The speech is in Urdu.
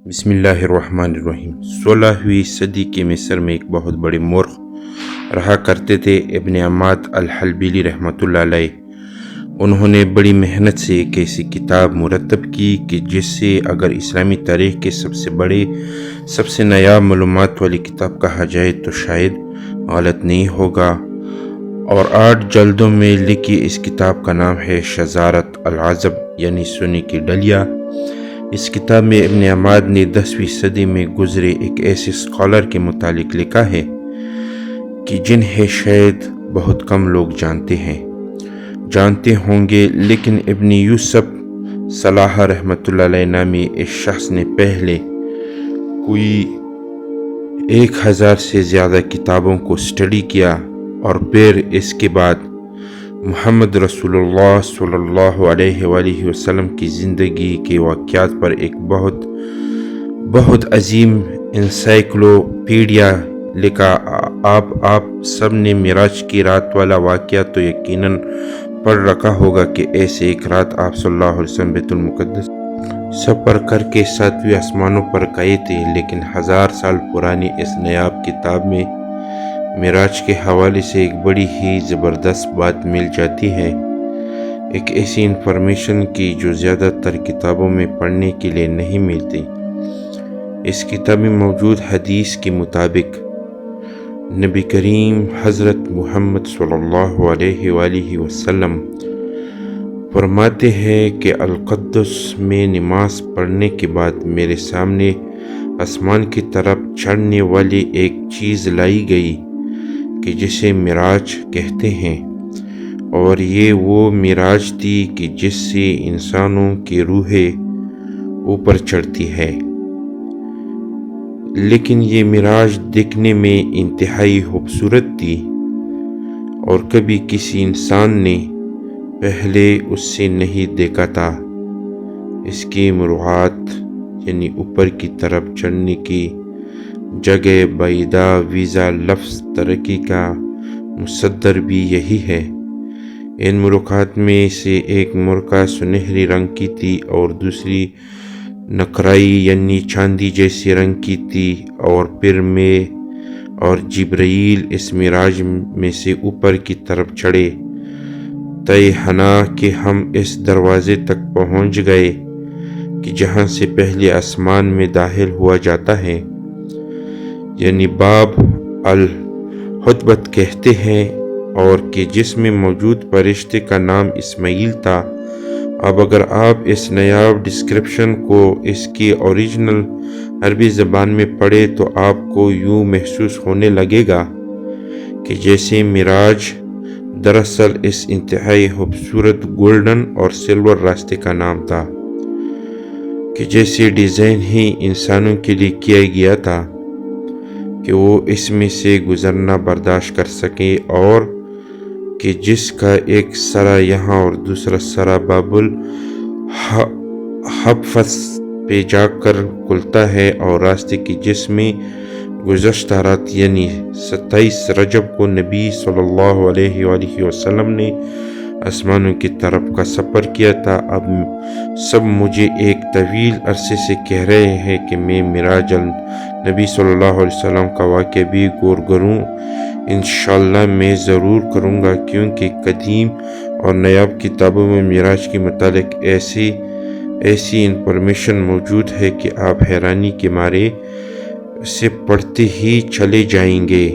بسم اللہ الرحمن الرحیم۔ 16ویں صدی کے مصر میں ایک بہت بڑے مورخ رہا کرتے تھے ابن عماد الحلبیلی رحمۃ اللہ علیہ۔ انہوں نے بڑی محنت سے ایک ایسی کتاب مرتب کی کہ جس سے اگر اسلامی تاریخ کے سب سے نایاب معلومات والی کتاب کہا جائے تو شاید غلط نہیں ہوگا، اور 8 جلدوں میں لکھی اس کتاب کا نام ہے شذارۃ العزب یعنی سونے کی ڈلیا۔ اس کتاب میں ابن عماد نے 10ویں صدی میں گزرے ایک ایسے اسکالر کے متعلق لکھا ہے کہ جنہیں شاید بہت کم لوگ جانتے ہوں گے، لیکن ابن یوسف صلاح رحمۃ اللہ علیہ نامی اس شخص نے پہلے کوئی 1000 سے زیادہ کتابوں کو اسٹڈی کیا، اور پھر اس کے بعد محمد رسول اللہ صلی اللہ علیہ وآلہ وسلم کی زندگی کے واقعات پر ایک بہت عظیم انسائکلوپیڈیا لکھا۔ آپ سب نے معراج کی رات والا واقعہ تو یقیناً پڑھ رکھا ہوگا کہ ایسے ایک رات آپ صلی اللہ علیہ وسلم بیت المقدس سفر کر کے 7ویں آسمانوں پر گئے تھے، لیکن 1000 سال پرانی اس نایاب کتاب میں معراج کے حوالے سے ایک بڑی ہی زبردست بات مل جاتی ہے، ایک ایسی انفارمیشن کی جو زیادہ تر کتابوں میں پڑھنے کے لیے نہیں ملتی۔ اس کتاب میں موجود حدیث کے مطابق نبی کریم حضرت محمد صلی اللہ علیہ وآلہ وسلم فرماتے ہیں کہ القدس میں نماز پڑھنے کے بعد میرے سامنے آسمان کی طرف چڑھنے والی ایک چیز لائی گئی کہ جسے معراج کہتے ہیں، اور یہ وہ معراج تھی کہ جس سے انسانوں کی روحیں اوپر چڑھتی ہے، لیکن یہ معراج دیکھنے میں انتہائی خوبصورت تھی، اور کبھی کسی انسان نے پہلے اس سے نہیں دیکھا تھا۔ اس کی مراد یعنی اوپر کی طرف چڑھنے کی جگہ بعیدہ ویزا لفظ ترکی کا مصدر بھی یہی ہے۔ ان مرکات میں سے ایک مرکہ سنہری رنگ کی تھی اور دوسری نقرائی یعنی چاندی جیسے رنگ کی تھی، اور پھر میں اور جبرائیل اس معراج میں سے اوپر کی طرف چڑھے، طے حنا کہ ہم اس دروازے تک پہنچ گئے کہ جہاں سے پہلے آسمان میں داخل ہوا جاتا ہے، یعنی باب الحطبت کہتے ہیں، اور کہ جس میں موجود فرشتے کا نام اسماعیل تھا۔ اب اگر آپ اس نایاب ڈسکرپشن کو اس کی اوریجنل عربی زبان میں پڑھیں تو آپ کو یوں محسوس ہونے لگے گا کہ جیسے معراج دراصل اس انتہائی خوبصورت گولڈن اور سلور راستے کا نام تھا، کہ جیسے ڈیزائن ہی انسانوں کے لیے کیا گیا تھا کہ وہ اس میں سے گزرنا برداشت کر سکیں، اور کہ جس کا ایک سرا یہاں اور دوسرا سرا باب الحبس پہ جا کر کھلتا ہے، اور راستے کی جس میں گزشتہ رات یعنی 27 رجب کو نبی صلی اللہ علیہ وآلہ وسلم نے آسمانوں کی طرف کا سفر کیا تھا۔ اب سب مجھے ایک طویل عرصے سے کہہ رہے ہیں کہ میں معراج نبی صلی اللہ علیہ وسلم کا واقعہ بھی غور کروں۔ انشاءاللہ میں ضرور کروں گا، کیونکہ قدیم اور نایاب کتابوں میں معراج کے متعلق ایسی انفارمیشن موجود ہے کہ آپ حیرانی کے مارے اسے پڑھتے ہی چلے جائیں گے۔